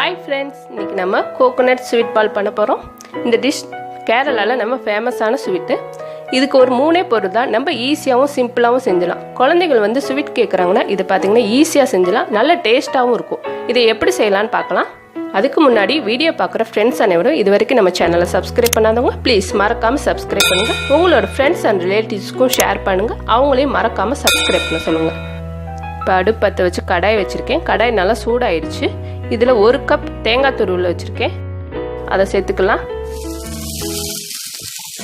Hi friends, இன்றைக்கி நம்ம coconut sweet பால் பண்ண போகிறோம். இந்த டிஷ் கேரளாவில் நம்ம ஃபேமஸான ஸ்வீட்டு. இதுக்கு ஒரு 3 பொருள் தான், நம்ம ஈஸியாகவும் சிம்பிளாகவும் செஞ்சலாம். குழந்தைகள் வந்து ஸ்வீட் கேட்குறாங்கன்னா இது பார்த்திங்கன்னா ஈஸியாக செஞ்சலாம், நல்ல டேஸ்ட்டாகவும் இருக்கும். இதை எப்படி செய்யலான்னு பார்க்கலாம். அதுக்கு முன்னாடி வீடியோ பார்க்குற ஃப்ரெண்ட்ஸ் அனைவரும் இது வரைக்கும் நம்ம சேனலை சப்ஸ்கிரைப் பண்ணாதவங்க ப்ளீஸ் மறக்காமல் சப்ஸ்கிரைப் பண்ணுங்கள். உங்களோட ஃப்ரெண்ட்ஸ் அண்ட் ரிலேட்டிவ்ஸ்க்கும் ஷேர் பண்ணுங்கள், அவங்களையும் மறக்காமல் சப்ஸ்கிரைப் பண்ண சொல்லுங்கள். இப்போ அடுப்பத்தை வச்சு கடாய் வச்சுருக்கேன். கடாய் நல்லா சூடாயிடுச்சு. இதில் 1 கப் தேங்காய் துருவல் வச்சுருக்கேன், அதை சேர்த்துக்கலாம்.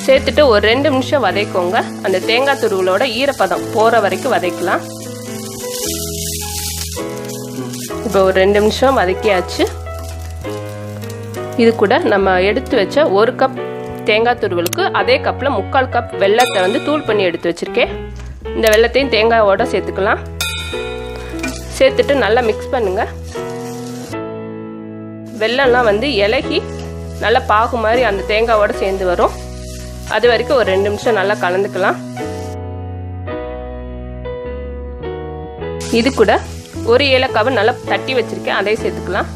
சேர்த்துட்டு ஒரு 2 நிமிஷம் வதக்கோங்க. அந்த தேங்காய் துருவலோட ஈரப்பதம் போகிற வரைக்கும் வதக்கலாம். இப்போ ஒரு 2 நிமிஷம் வதக்கியாச்சு. இது கூட நம்ம எடுத்து வச்ச 1 கப் தேங்காய் துருவலுக்கு அதே கப்பில் 3/4 கப் வெல்லத்தை வந்து தூள் பண்ணி எடுத்து வச்சுருக்கேன். இந்த வெல்லத்தையும் தேங்காயோட சேர்த்துக்கலாம். சேர்த்துட்டு நல்லா மிக்ஸ் பண்ணுங்கள். வெல்லம்லாம் வந்து இலகி நல்லா பாகு மாதிரி அந்த தேங்காயோட சேர்ந்து வரும். அது வரைக்கும் ஒரு 2 நிமிஷம் நல்லா கலந்துக்கலாம். இது கூட ஒரு ஏலக்காவை நல்லா தட்டி வச்சிருக்கேன், அதையும் சேர்த்துக்கலாம்.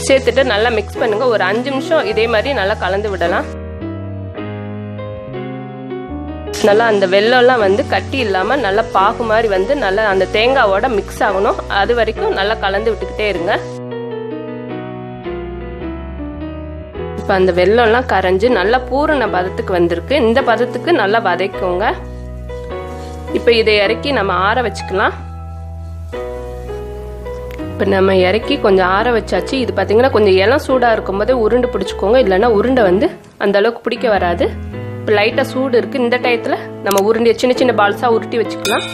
சேர்த்துட்டு நல்லா மிக்ஸ் பண்ணுங்க. ஒரு 5 நிமிஷம் இதே மாதிரி நல்லா கலந்து விடலாம். நல்லா அந்த வெல்லம்லாம் வந்து கட்டி இல்லாமல் நல்லா பாகு மாதிரி வந்து நல்லா அந்த தேங்காவோட மிக்ஸ் ஆகணும். அது வரைக்கும் நல்லா கலந்து விட்டுக்கிட்டே இருங்க. இப்போ அந்த வெல்லம்லாம் கரைஞ்சி நல்லா பூரண பதத்துக்கு வந்திருக்கு. இந்த பதத்துக்கு நல்லா வதக்குங்க. இப்போ இதை இறக்கி நம்ம ஆற வச்சுக்கலாம். இப்போ நம்ம இறக்கி கொஞ்சம் ஆற வச்சாச்சு. இது பார்த்தீங்கன்னா கொஞ்சம் இளம் சூடாக இருக்கும்போதே உருண்டை பிடிச்சிக்கோங்க, இல்லைன்னா உருண்டை வந்து அந்த அளவுக்கு பிடிக்க வராது. இப்போ லைட்டாக சூடு இருக்குது. இந்த டயத்தில் நம்ம உருண்டையை சின்ன சின்ன பால்ஸாக உருட்டி வச்சுக்கலாம்.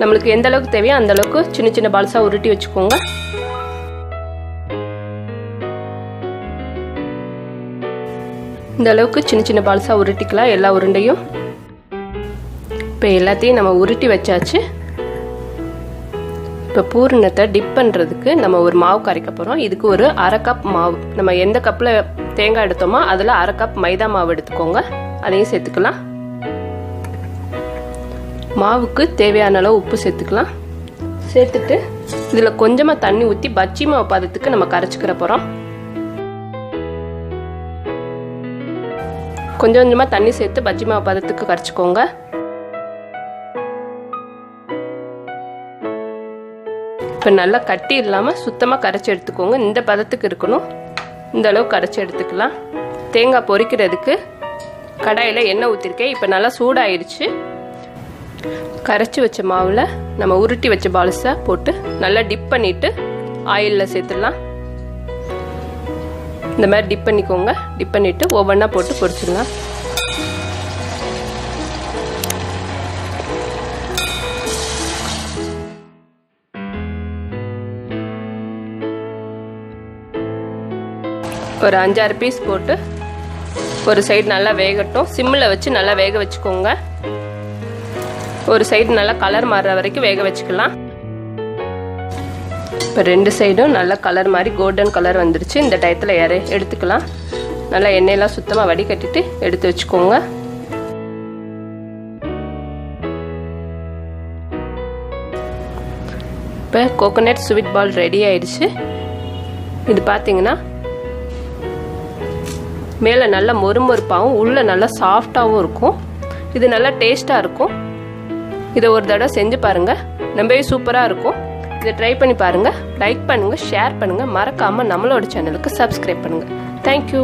நம்மளுக்கு எந்த அளவுக்கு தேவையோ அந்த அளவுக்கு சின்ன சின்ன பால்ஸாக உருட்டி வச்சுக்கோங்க. இந்த அளவுக்கு சின்ன சின்ன பால்ஸாக உருட்டிக்கலாம் எல்லா உருண்டையும். இப்போ எல்லாத்தையும் நம்ம உருட்டி வச்சாச்சு. இப்போ பூரணத்தை டிப் பண்ணுறதுக்கு நம்ம ஒரு மாவு கரைக்க போகிறோம். இதுக்கு ஒரு 1/2 கப் மாவு, நம்ம எந்த கப்பில் தேங்காய் எடுத்தோமோ அதில் 1/2 கப் மைதா மாவு எடுத்துக்கோங்க, அதையும் சேர்த்துக்கலாம். மாவுக்கு தேவையான அளவு உப்பு சேர்த்துக்கலாம். சேர்த்துட்டு இதில் கொஞ்சமாக தண்ணி ஊற்றி பஜ்ஜி மாவு பதத்துக்கு நம்ம கரைச்சிக்கிற போகிறோம். கொஞ்சம் கொஞ்சமாக தண்ணி சேர்த்து பஜ்ஜி மாவு பதத்துக்கு கரைச்சிக்கோங்க. இப்போ நல்லா கட்டி இல்லாமல் சுத்தமாக கரைச்சி எடுத்துக்கோங்க. இந்த பதத்துக்கு இருக்கணும், இந்த அளவு கரைச்சி எடுத்துக்கலாம். தேங்காய் பொரிக்கிறதுக்கு கடாயில் எண்ணெய் ஊற்றிருக்கேன். இப்போ நல்லா சூடாயிடுச்சு. கரைச்சி வச்ச மாவில் நம்ம உருட்டி வச்ச பால்ஸை போட்டு நல்லா டிப் பண்ணிவிட்டு ஆயிலில் சேர்த்துடலாம். இந்த மாதிரி டிப் பண்ணிக்கோங்க. டிப் பண்ணிவிட்டு ஒவ்வொன்றா போட்டு பொரிச்சிடலாம். ஒரு 5-6 பீஸ் போட்டு ஒரு சைடு நல்லா வேகட்டும். சிம்மில் வச்சு நல்லா வேக வச்சுக்கோங்க. ஒரு சைடு நல்லா கலர் மாறுற வரைக்கும் வேக வச்சுக்கலாம். இப்போ 2 சைடும் நல்லா கலர் மாதிரி கோல்டன் கலர் வந்துருச்சு. இந்த டயத்தில் எடுத்துக்கலாம். நல்லா எண்ணெயெல்லாம் சுத்தமாக வடிகட்டிட்டு எடுத்து வச்சுக்கோங்க. இப்போ கோகோனட் ஸ்வீட் பால் ரெடி ஆயிடுச்சு. இது பார்த்தீங்கன்னா மேலே நல்லா மொறுமொறுப்பாகவும் உள்ளே நல்லா சாஃப்டாகவும் இருக்கும். இது நல்லா டேஸ்ட்டாக இருக்கும். இதை ஒரு தடவை செஞ்சு பாருங்கள், ரொம்பவே சூப்பராக இருக்கும். இதை ட்ரை பண்ணி பாருங்கள். லைக் பண்ணுங்கள், ஷேர் பண்ணுங்கள், மறக்காமல் நம்மளோட சேனலுக்கு சப்ஸ்கிரைப் பண்ணுங்கள். தேங்க்யூ.